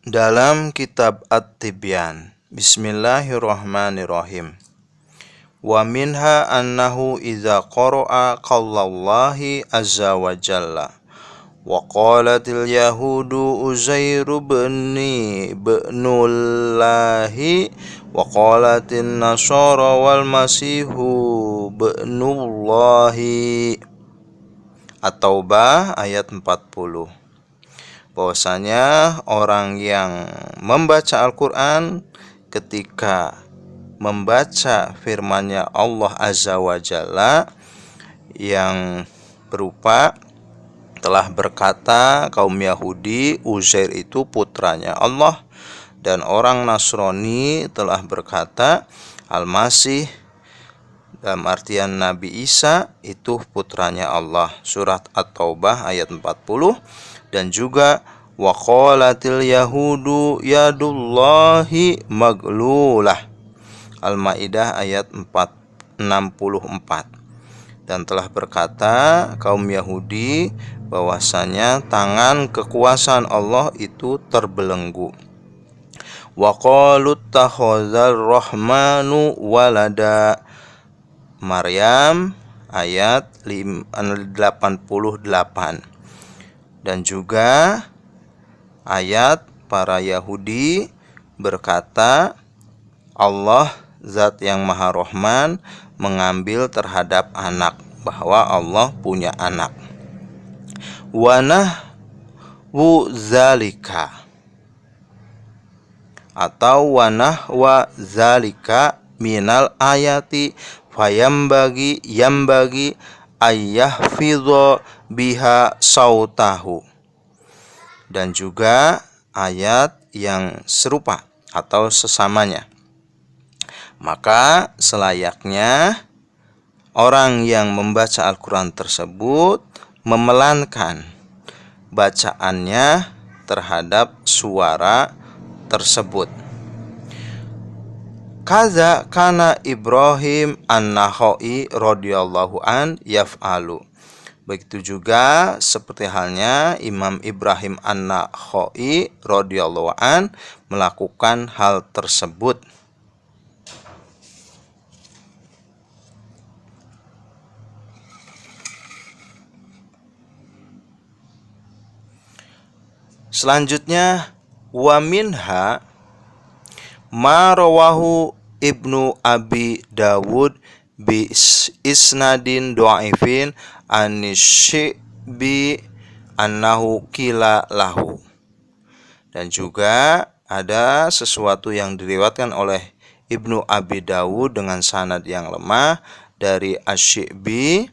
dalam kitab At-Tibyan. Bismillahirrahmanirrahim. Wa minha annahu idza qara'a qaulallahi azza wa jalla wa qalatil yahudu Uzairu ibnullahi wa qalatin nasara wal masihu ibnullahi. At-Taubah ayat 40. Bahwasanya orang yang membaca Al-Quran ketika membaca firman-Nya Allah Azza wa Jalla yang berupa telah berkata kaum Yahudi Uzair itu putranya Allah, dan orang Nasrani telah berkata Al-Masih dalam artian Nabi Isa itu putranya Allah. Surat At-Taubah ayat 40. Dan juga wa qalatil yahudu yadullahi maglulah. Al-Maidah ayat 64. Dan telah berkata kaum Yahudi bahwasanya tangan kekuasaan Allah itu terbelenggu. Wa qalu takhazar rahmanu walada. Maryam ayat 88. Dan juga ayat para Yahudi berkata Allah Zat yang Maha Rahman mengambil terhadap anak, bahwa Allah punya anak. Wa nahwu zalika atau wa nahwa zalika minal ayati yambagi ayyahfidho biha sautahu. Dan juga ayat yang serupa atau sesamanya. Maka selayaknya orang yang membaca Al-Quran tersebut memelankan bacaannya terhadap suara tersebut. Kaza kana Ibrahim an-Nakhai radhiyallahu an yaf'alu. Begitu juga seperti halnya Imam Ibrahim an-Nakhai radhiyallahu an melakukan hal tersebut. Selanjutnya wa minha ma rawahu Ibnu Abi Dawud bi isnadin dhaifin an-Syi'bi annahu qila lahu. Dan juga ada sesuatu yang diriwayatkan oleh Ibnu Abi Dawud dengan sanad yang lemah dari Asy-Syi'bi,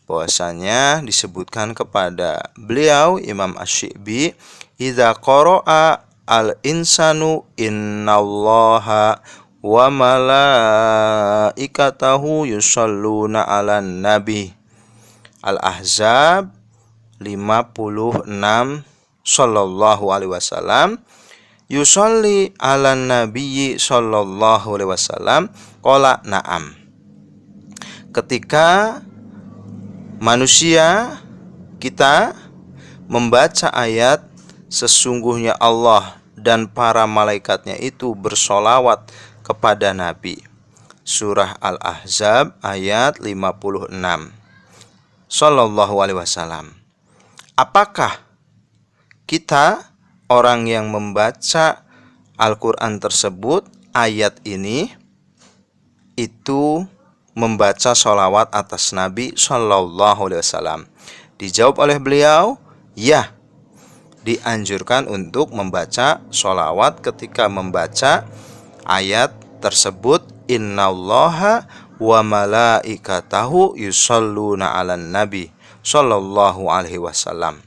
bahwasanya disebutkan kepada beliau Imam Asy-Syi'bi, idza qara'a al-insanu innallaha wa malaikatahu yusholluna 'alan nabi. Al-Ahzab 56 sallallahu alaihi wasallam yusolli 'alan nabiyyi sallallahu alaihi wasallam qala na'am. Ketika manusia kita membaca ayat sesungguhnya Allah dan para malaikatnya itu bersolawat kepada Nabi. Surah Al-Ahzab ayat 56. Sallallahu alaihi wasallam. Apakah kita orang yang membaca Al-Quran tersebut, ayat ini, itu membaca sholawat atas Nabi Sallallahu alaihi wasallam? Dijawab oleh beliau, ya, dianjurkan untuk membaca sholawat ketika membaca ayat tersebut, innallaha wa malaikatahu yusholluna 'alan nabi sallallahu alaihi wasallam.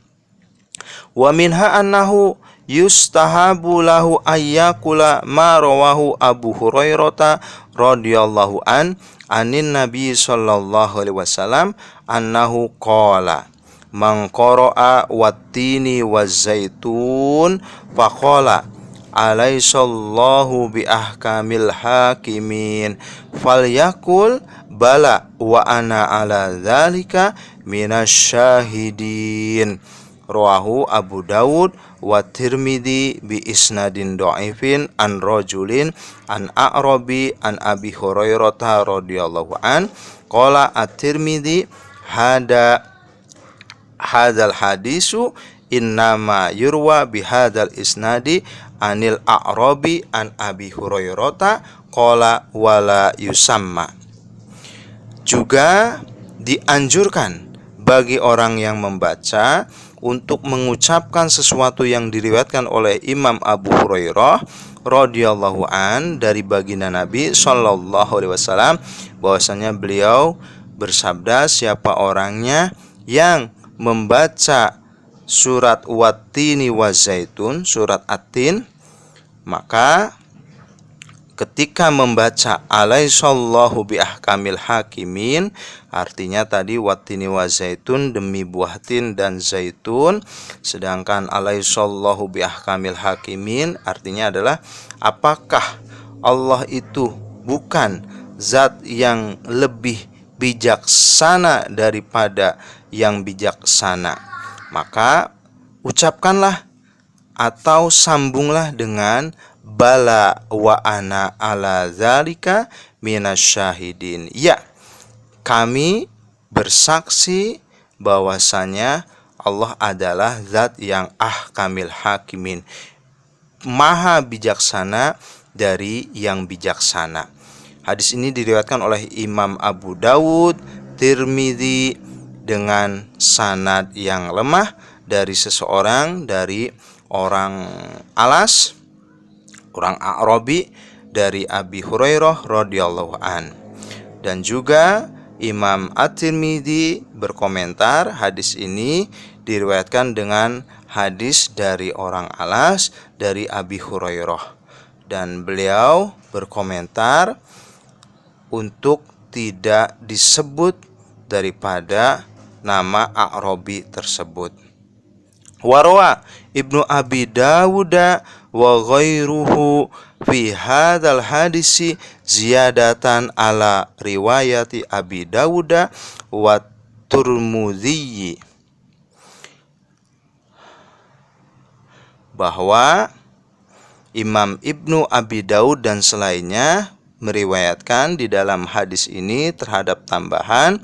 Wa minha annahu yustahabu lahu ayyakula ma rawahu Abu Hurairah radhiyallahu anin nabi sallallahu alaihi wasallam annahu qala man qara'a wattini wazzaitun faqala alaisallahu bi ahkamil hakimin falyakul bala wa ana ala dzalika minasyahidin. rawahu Abu Dawud wa Tirmidzi bi isnadin dhaifin an rajulin an A'rabi an Abi Hurairah radhiyallahu an qala at-Tirmidzi hadzal hadisu innama yurwa bihadzal isnadi anil A'rabi an Abi Hurairah qala wala yusamma. Juga dianjurkan bagi orang yang membaca untuk mengucapkan sesuatu yang diriwayatkan oleh Imam Abu Hurairah radhiyallahu an dari baginda Nabi sallallahu alaihi wasallam bahwasanya beliau bersabda, siapa orangnya yang membaca surat Wattini Wazaitun, surat At-Tin, maka ketika membaca alaihissallahu bi ahkamil hakimin, artinya tadi Wattini Wazaitun demi buah tin dan zaitun, sedangkan alaihissallahu bi ahkamil hakimin artinya adalah apakah Allah itu bukan zat yang lebih bijaksana daripada yang bijaksana, maka ucapkanlah atau sambunglah dengan bala wa ana ala zalika minasyahidin. Ya, kami bersaksi bahwasanya Allah adalah zat yang ahkamil hakimin, maha bijaksana dari yang bijaksana. Hadis ini diriwayatkan oleh Imam Abu Dawud, Tirmidzi dengan sanad yang lemah dari seseorang, dari orang Alas, orang A'rabi, dari Abi Hurairah radhiyallahu an. Dan juga Imam At-Tirmidzi berkomentar hadis ini diriwayatkan dengan hadis dari orang Alas dari Abi Hurairah, dan beliau berkomentar untuk tidak disebut daripada nama A'rabi tersebut. Warwa Ibnu Abi Dawud wa ghairuhu fi hadzal hadisi ziyadatan ala riwayati Abi Dawud wa Tirmidzi, bahwa Imam Ibnu Abi Dawud dan selainnya meriwayatkan di dalam hadis ini terhadap tambahan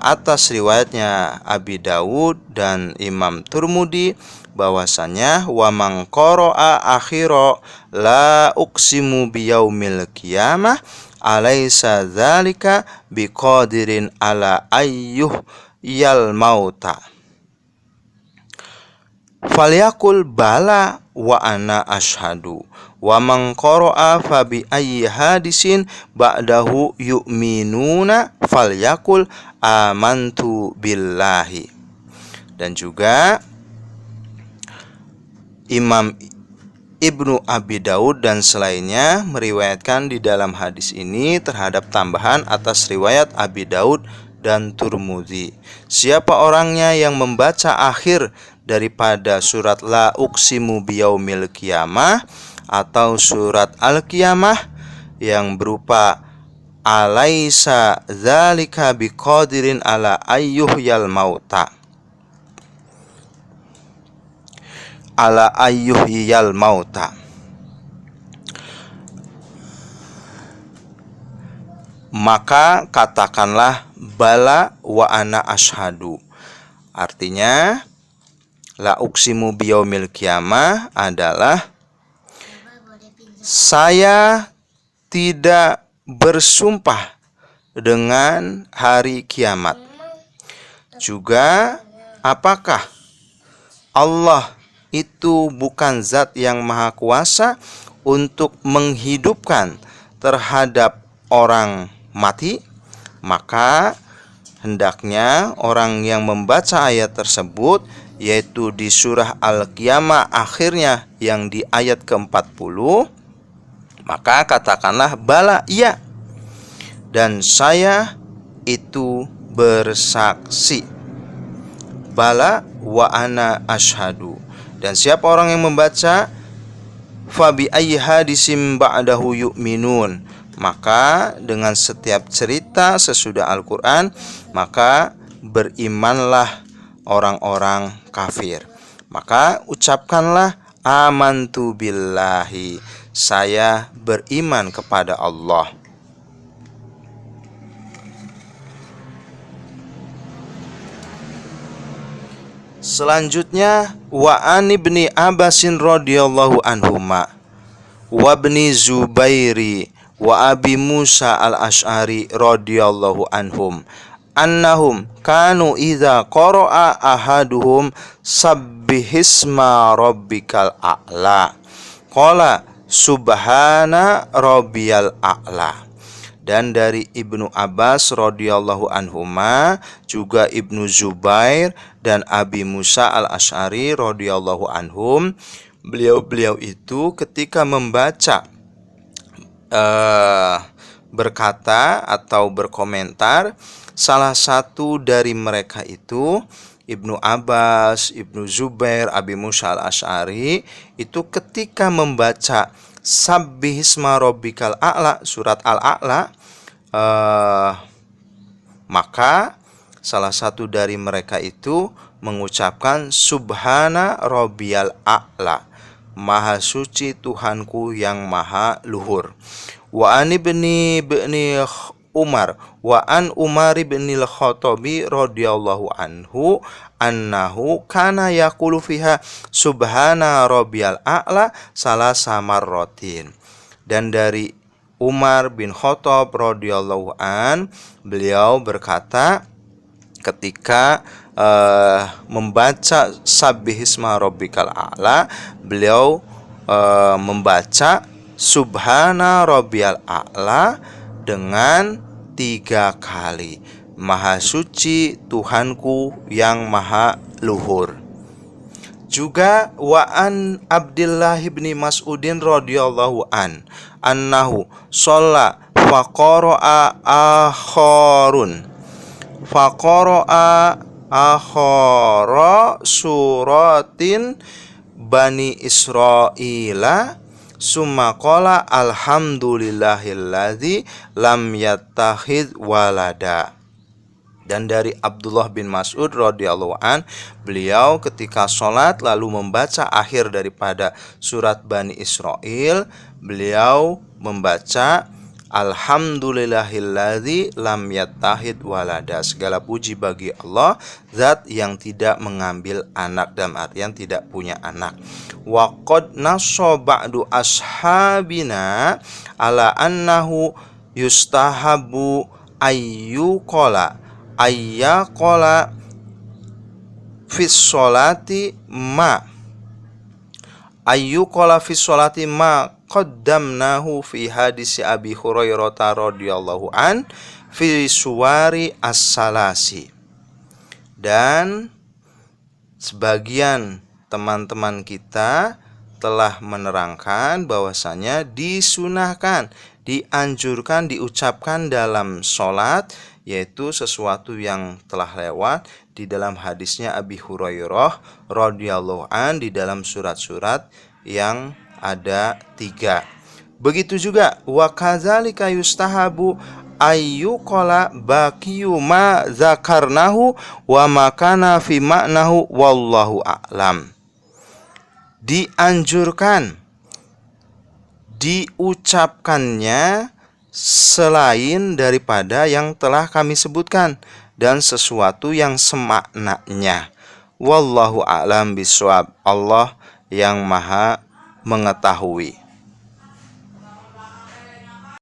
atas riwayatnya Abi Dawud dan Imam Tirmidzi bahwasanya wa man qara'a akhira la uqsimu biyaumil qiyamah alaysa dzalika biqadirin ala ayyuh yal mauta falyakul bala wa ana ashhadu wa man qara'a fa bi ayyi hadisin ba'dahu yu'minuna falyakul amantu billahi. Dan juga Imam Ibnu Abi Dawud dan selainnya meriwayatkan di dalam hadis ini terhadap tambahan atas riwayat Abi Dawud dan Tirmidzi, siapa orangnya yang membaca akhir daripada surat La Uqsimu Biyaumil Qiyamah atau surat Al-Qiyamah yang berupa alaisa dzalika biqadirin ala ayyuhyal mauta, ala ayyuhyal mauta, maka katakanlah bala wa ana ashhadu. Artinya La uqsimu biyaumil qiyamah adalah saya tidak bersumpah dengan hari kiamat. Juga apakah Allah itu bukan zat yang maha kuasa untuk menghidupkan terhadap orang mati? Maka hendaknya orang yang membaca ayat tersebut, yaitu di surah Al-Qiyamah akhirnya yang di ayat ke-40, maka katakanlah bala, iya, dan saya itu bersaksi. Bala wa ana ashhadu. Dan siapa orang yang membaca fa bi ayyi hadisim ba'dahu yu'minun, maka dengan setiap cerita sesudah Al-Quran, maka berimanlah orang-orang kafir. Maka ucapkanlah amantu billahi, saya beriman kepada Allah. Selanjutnya, wa an ibni Abbasin radhiyallahu anhuma wa ibni Zubairi wa Abi Musa al-Asy'ari radhiyallahu anhum annahum kanu idza qara'a ahaduhum sabbihisma rabbikal a'la qala subhana rabbiyal a'la. Dan dari Ibnu Abbas radhiyallahu anhuma, juga Ibnu Zubair dan Abi Musa al-Asy'ari radhiyallahu anhum, beliau itu ketika membaca berkata atau berkomentar, salah satu dari mereka itu Ibnu Abbas, Ibnu Zubair, Abi Musa al-Asy'ari itu ketika membaca Sabbihisma rabbikal a'la, surat Al-A'la, maka salah satu dari mereka itu mengucapkan subhana rabbiyal a'la, maha suci Tuhanku yang maha luhur. Wa an ibni Umar wa an Umar bin al-Khattabi radhiyallahu anhu annahu kana yaqulu fiha subhana rabbiyal a'la salasa marratin. Dan dari Umar bin Khattab radhiyallahu an, beliau berkata ketika membaca sabbihisma rabbikal a'la, beliau membaca subhana rabbiyal a'la dengan 3 kali. Maha suci Tuhanku yang maha luhur. Juga wa an Abdullah bin Mas'udin radhiyallahu an annahu shalla faqara'a akhara suratin Bani Israila summa qala alhamdulillahilladzi lam yattakhidz walada. Dan dari Abdullah bin Mas'ud radhiyallahu an, beliau ketika sholat lalu membaca akhir daripada surat Bani Israil, beliau membaca alhamdulillahilladzi lam yattakhidz walada, segala puji bagi Allah, zat yang tidak mengambil anak, dalam artian tidak punya anak. Wa qad nassa ba'du ashabina ala annahu yustahabu ayyuqala fis sholati ma qaddamnahu fi hadis Abi Hurairah radhiyallahu an fi suwari as-salasi. Dan sebagian teman-teman kita telah menerangkan bahwasanya disunahkan, dianjurkan diucapkan dalam sholat, yaitu sesuatu yang telah lewat di dalam hadisnya Abi Hurairah radhiyallahu an di dalam surat-surat yang ada 3. Begitu juga wa kadzalika yustahabu ayyuqala baqiyu ma zakarnahu wa makana fi ma'nahu wallahu a'lam. Dianjurkan diucapkannya selain daripada yang telah kami sebutkan dan sesuatu yang semaknanya. Wallahu a'lam bishawab. Allah yang maha mengetahui.